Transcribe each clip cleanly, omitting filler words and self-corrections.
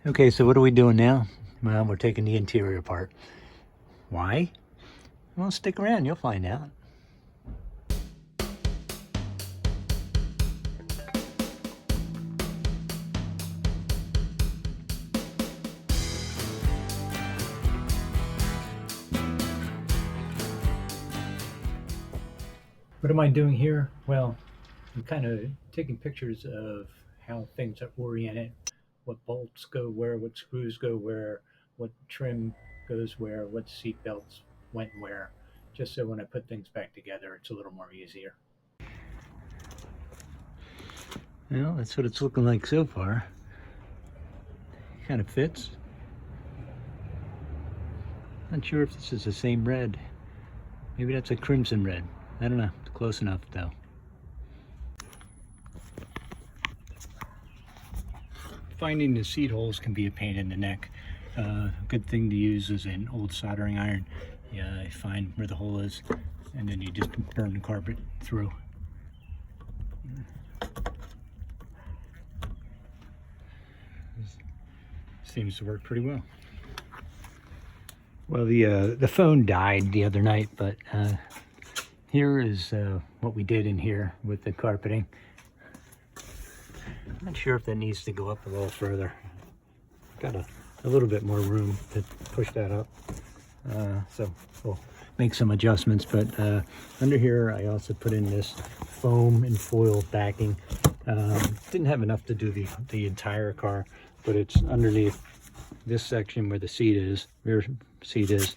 Okay, so what are we doing now? Well, we're taking the interior apart. Why? Well, stick around, you'll find out. What am I doing here? Well, I'm kind of taking pictures of how things are oriented, what bolts go where, what screws go where, what trim goes where, what seat belts went where, just so when I put things back together, it's a little more easier. Well, that's what it's looking like so far. Kind of fits. Not sure if this is the same red. Maybe that's a crimson red. I don't know. It's close enough though. Finding the seat holes can be a pain in the neck. Good thing to use is an old soldering iron. Yeah, you find where the hole is, and then you just burn the carpet through. Seems to work pretty well. Well, the phone died the other night, but here is what we did in here with the carpeting. I'm not sure if that needs to go up a little further. Got a little bit more room to push that up. So we'll make some adjustments, but under here I also put in this foam and foil backing. Didn't have enough to do the entire car, but it's underneath this section where the seat is, rear seat is,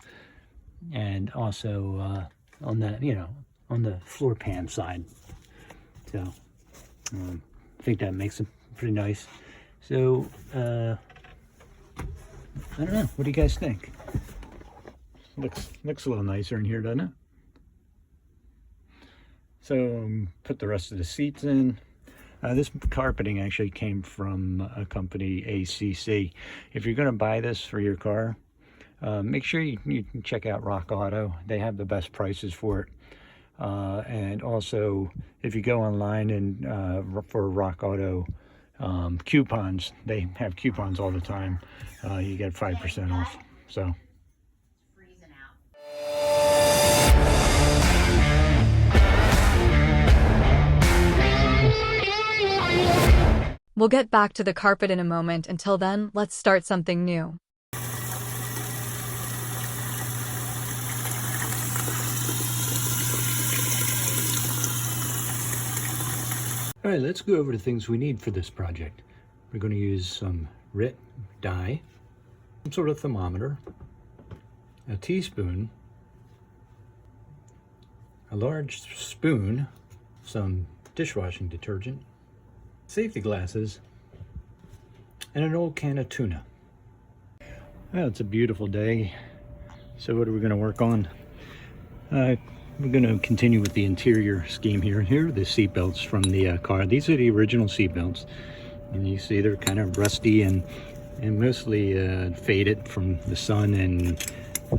and also on that, on the floor pan side. So I think that makes it pretty nice. So I don't know, what do you guys think? Looks a little nicer in here, doesn't it? So put the rest of the seats in. This carpeting actually came from a company, ACC. If you're going to buy this for your car, make sure you check out Rock Auto. They have the best prices for it. And also, if you go online and for Rock Auto coupons, they have coupons all the time. You get 5% off. So. We'll get back to the carpet in a moment. Until then, let's start something new. All right, let's go over the things we need for this project. We're going to use some RIT dye, some sort of thermometer, a teaspoon, a large spoon, some dishwashing detergent, safety glasses, and an old can of tuna. Well, it's a beautiful day. So what are we going to work on? We're going to continue with the interior scheme here. Here are the seat belts from the car. These are the original seat belts, and you see they're kind of rusty and mostly faded from the sun and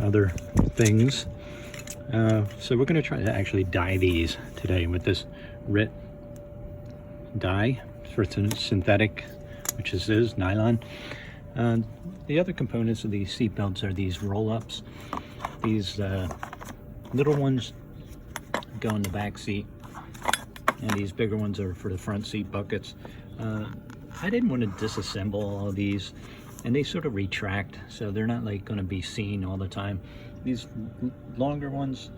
other things. So we're going to try to actually dye these today with this RIT dye for synthetic, which is nylon. The other components of these seat belts are these roll-ups. These little ones go in the back seat, and these bigger ones are for the front seat buckets. I didn't want to disassemble all of these, and they sort of retract, so they're not like going to be seen all the time. These longer ones,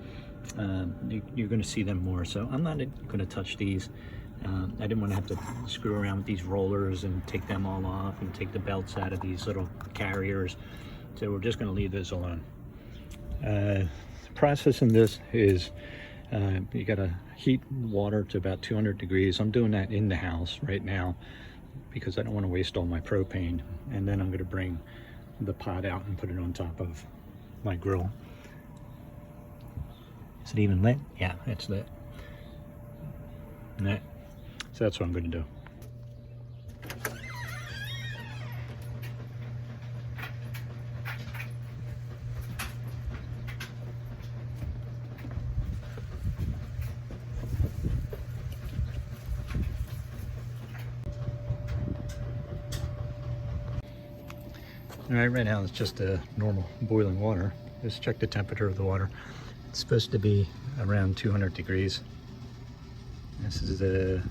you're going to see them more, so I'm not going to touch these. I didn't want to have to screw around with these rollers and take them all off and take the belts out of these little carriers, so we're just going to leave this alone. The process in this is you got to heat water to about 200 degrees. I'm doing that in the house right now because I don't want to waste all my propane, and then I'm going to bring the pot out and put it on top of my grill. Is it even lit? Yeah, it's lit. Right. So that's what I'm going to do. All right, right now it's just normal boiling water. Just check the temperature of the water. It's supposed to be around 200 degrees. This is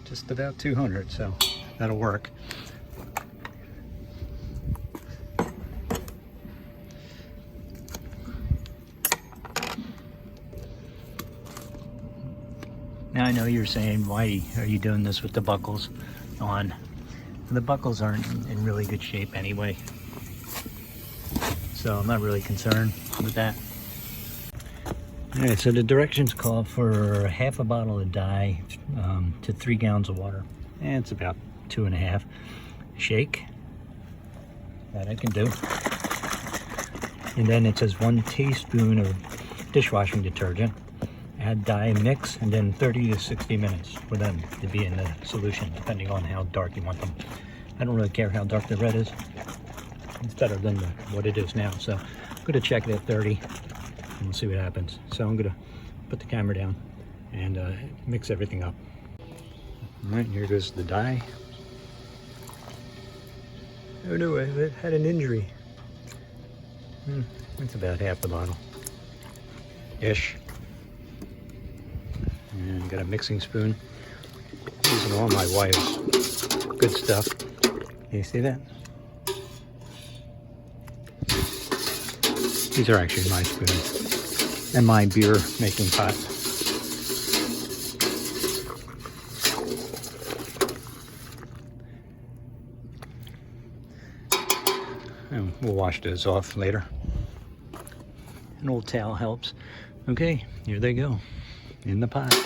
just about 200, so that'll work. Now I know you're saying, why are you doing this with the buckles on? The buckles aren't in really good shape anyway, so I'm not really concerned with that. All right, so the directions call for half a bottle of dye to 3 gallons of water, and it's about 2.5. Shake, that I can do. And then it says 1 teaspoon of dishwashing detergent, add dye, mix, and then 30 to 60 minutes for them to be in the solution, depending on how dark you want them. I don't really care how dark the red is. It's better than what it is now. So I'm going to check it at 30 and we'll see what happens. So I'm going to put the camera down and mix everything up. All right, here goes the dye. Oh no, I had an injury. It's about half the bottle ish. And got a mixing spoon. Using all my wife's good stuff. Can you see that? These are actually my spoons and my beer making pot. And we'll wash those off later. An old towel helps. Okay, here they go in the pot.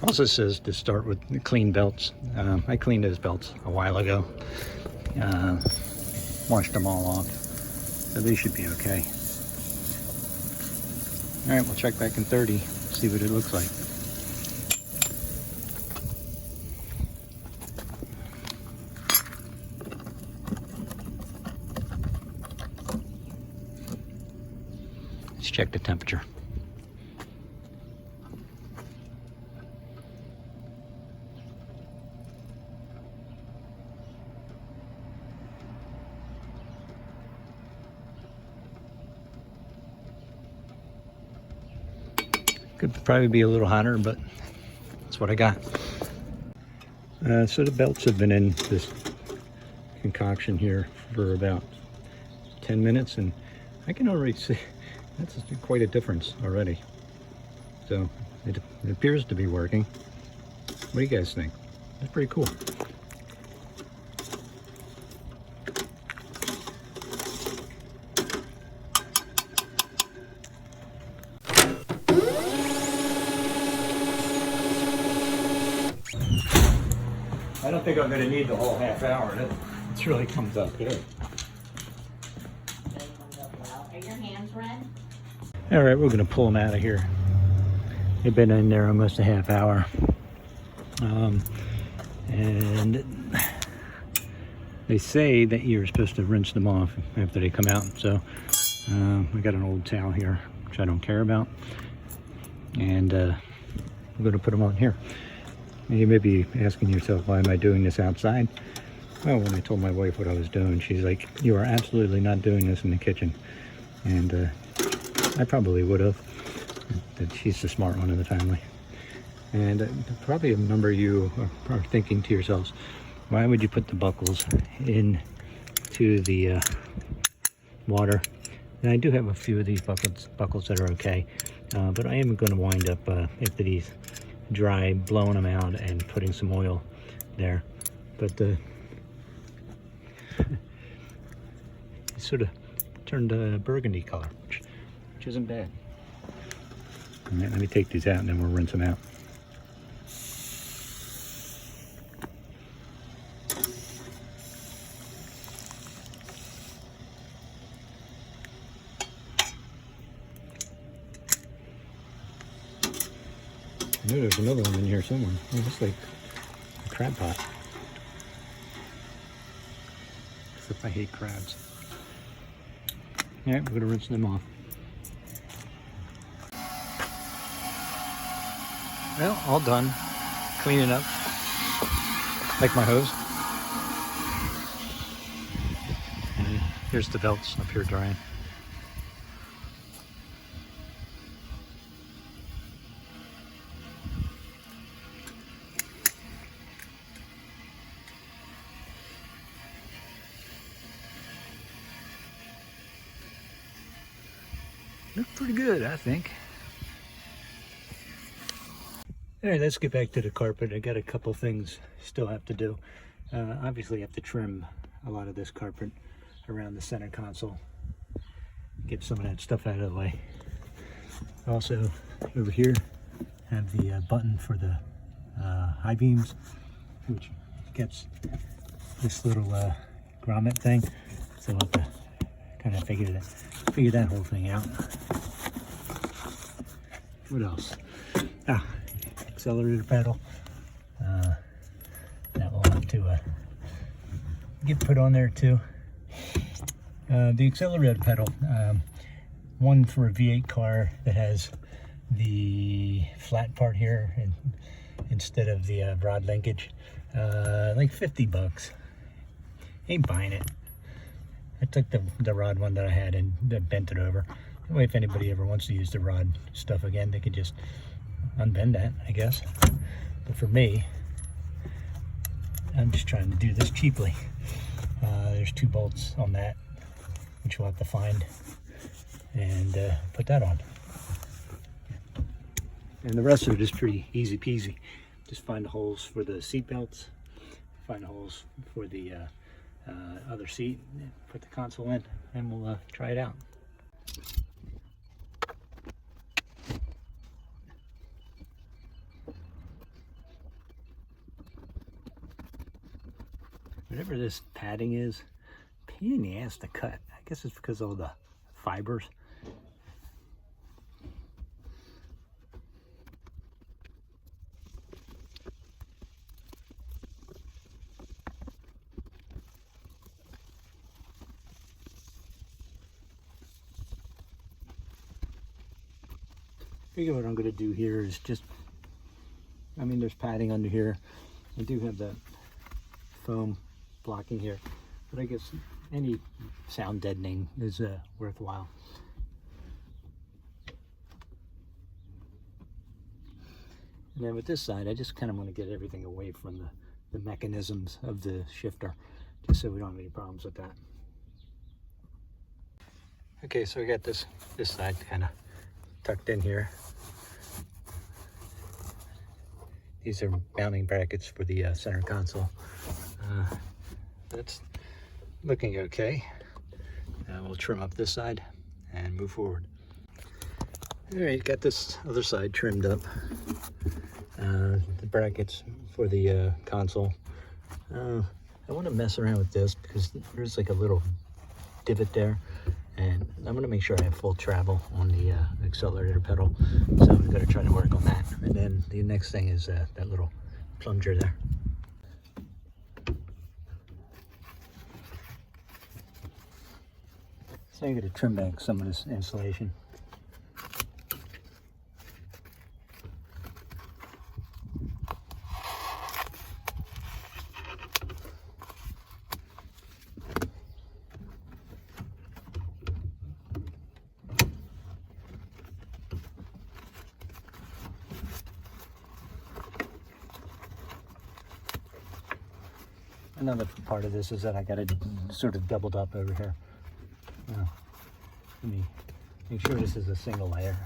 Also says to start with the clean belts. I cleaned those belts a while ago. Washed them all off. So they should be okay. All right, we'll check back in 30, see what it looks like. Let's check the temperature. Could probably be a little hotter, but that's what I got. So the belts have been in this concoction here for about 10 minutes, and I can already see that's quite a difference already. So it appears to be working. What do you guys think? That's pretty cool. I don't think I'm going to need the whole half hour. It really comes up good. Are your hands red? All right, we're going to pull them out of here. They've been in there almost a half hour. And they say that you're supposed to rinse them off after they come out. So I got an old towel here, which I don't care about. And I'm going to put them on here. You may be asking yourself, why am I doing this outside? Well, when I told my wife what I was doing, she's like, you are absolutely not doing this in the kitchen. And I probably would have. But she's the smart one in the family. And probably a number of you are thinking to yourselves, why would you put the buckles into the water? And I do have a few of these buckles that are okay. But I am going to wind up, after these dry, blowing them out and putting some oil there. But it sort of turned a burgundy color, which isn't bad. All right, let me take these out and then we'll rinse them out. I knew there was another one in here somewhere. Oh, it looks like a crab pot. Except I hate crabs. Alright, we're gonna rinse them off. Well, all done. Cleaning up. Like my hose. And here's the belts up here drying. Look pretty good, I think. All right, let's get back to the carpet. I got a couple things still have to do. Obviously, I have to trim a lot of this carpet around the center console. Get some of that stuff out of the way. Also, over here, have the button for the high beams, which gets this little grommet thing. So I'll have to kind of figure that whole thing out. What else? Accelerator pedal. That will have to get put on there too. The accelerator pedal, one for a V8 car that has the flat part here and instead of the rod linkage, like $50. Ain't buying it. I took the rod one that I had and bent it over. That way, if anybody ever wants to use the rod stuff again, they could just unbend that, I guess. But for me, I'm just trying to do this cheaply. There's 2 bolts on that, which we'll have to find and put that on. And the rest of it is pretty easy peasy. Just find the holes for the seat belts, find the holes for the other seat, put the console in, and we'll try it out. Whatever this padding is, pain in the ass to cut. I guess it's because of all the fibers. I figure what I'm going to do here is just, I mean, there's padding under here. I do have that foam blocking here, but I guess any sound deadening is worthwhile. And then with this side, I just kind of want to get everything away from the mechanisms of the shifter, just so we don't have any problems with that. Okay, so we got this side kind of tucked in here. These are mounting brackets for the center console. That's looking okay. We'll trim up this side and move forward. All right, got this other side trimmed up. The brackets for the console. I want to mess around with this because there's like a little divot there, and I'm going to make sure I have full travel on the accelerator pedal, so I'm going to try to work on that. And then the next thing is that little plunger there. So I'm going to trim back some of this insulation. Another part of this is that I got it sort of doubled up over here. Let me make sure this is a single layer.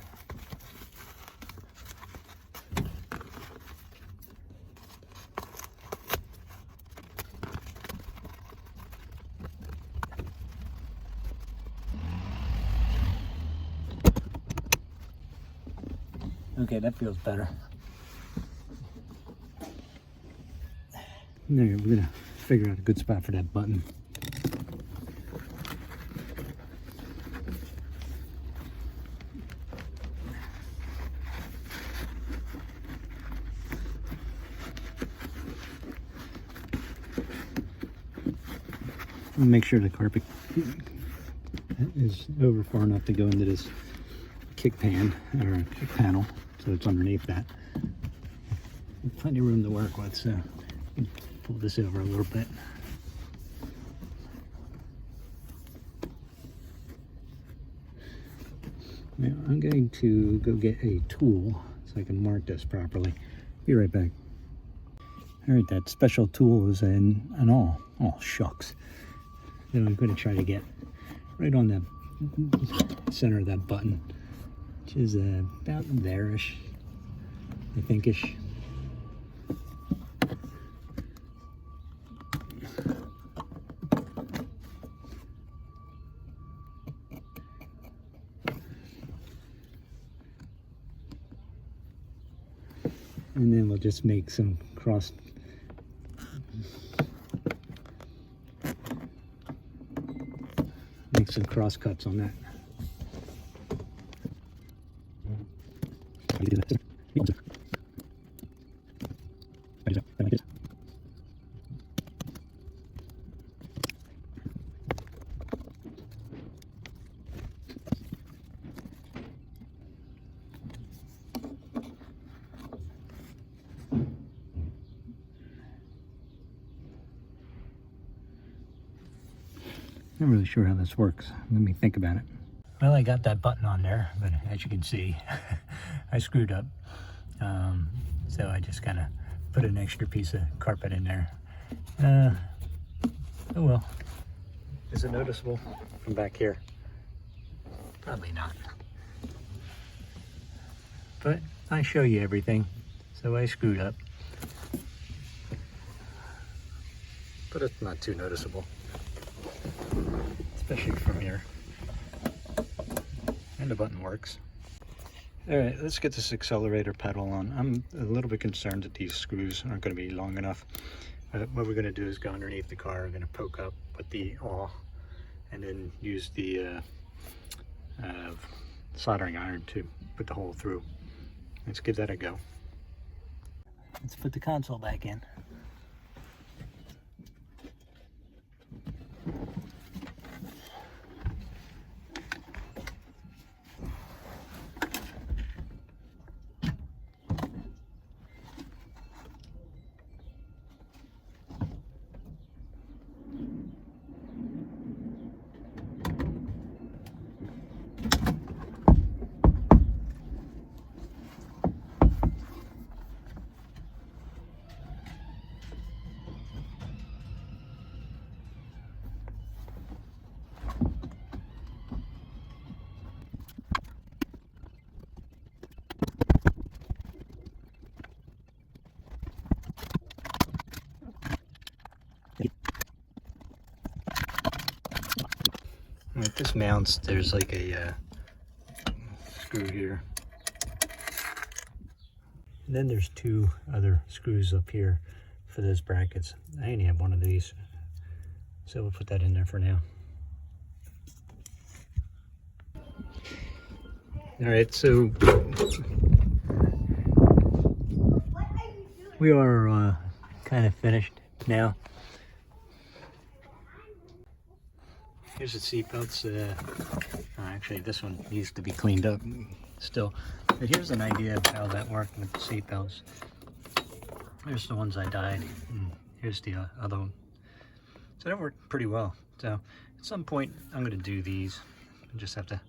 Okay, that feels better. There, we're gonna figure out a good spot for that button. Make sure the carpet is over far enough to go into this kick pan or kick panel, so it's underneath that. Plenty of room to work with, so pull this over a little bit. Now I'm going to go get a tool so I can mark this properly. Be right back. All right, that special tool is an awl. Oh, shucks. Then I'm going to try to get right on the center of that button, which is about there-ish, I think-ish. And then we'll just make some cross cuts on that. Not really sure how this works. Let me think about it. Well, I got that button on there, but as you can see, I screwed up. So I just kind of put an extra piece of carpet in there. Oh well. Is it noticeable from back here? Probably not. But I show you everything, so I screwed up. But it's not too noticeable, especially from here. And the button works. All right, let's get this accelerator pedal on. I'm a little bit concerned that these screws aren't going to be long enough. What we're going to do is go underneath the car. We're going to poke up with the awl and then use the soldering iron to put the hole through. Let's give that a go. Let's put the console back in. Right, this mounts, there's like a screw here. And then there's two other screws up here for those brackets. I only have one of these, so we'll put that in there for now. All right, so we are kind of finished now. Here's the seat belts. Actually, this one needs to be cleaned up still. But here's an idea of how that worked with the seat belts. Here's the ones I dyed, and here's the other one. So that worked pretty well. So at some point, I'm going to do these. I just have to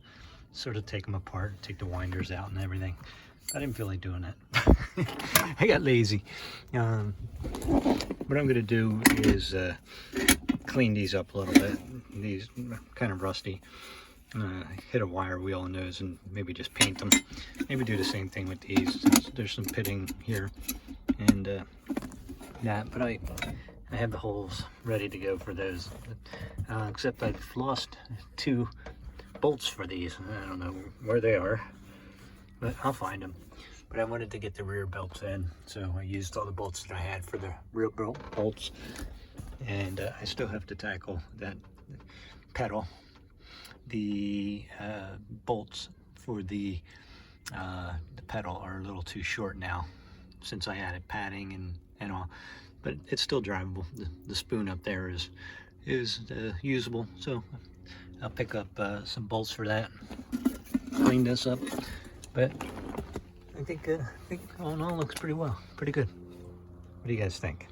sort of take them apart, take the winders out and everything. I didn't feel like doing that. I got lazy. What I'm going to do is clean these up a little bit. These are kind of rusty. Hit a wire wheel on those and maybe just paint them. Maybe do the same thing with these. There's some pitting here and that, but I have the holes ready to go for those. Except I've lost two bolts for these. I don't know where they are, but I'll find them. But I wanted to get the rear belts in, so I used all the bolts that I had for the rear bolts. And I still have to tackle that pedal. The bolts for the pedal are a little too short now, since I added padding and all. but it's still drivable. The spoon up there is usable, so I'll pick up some bolts for that, clean this up, but I think all in all looks pretty well, pretty good. What do you guys think?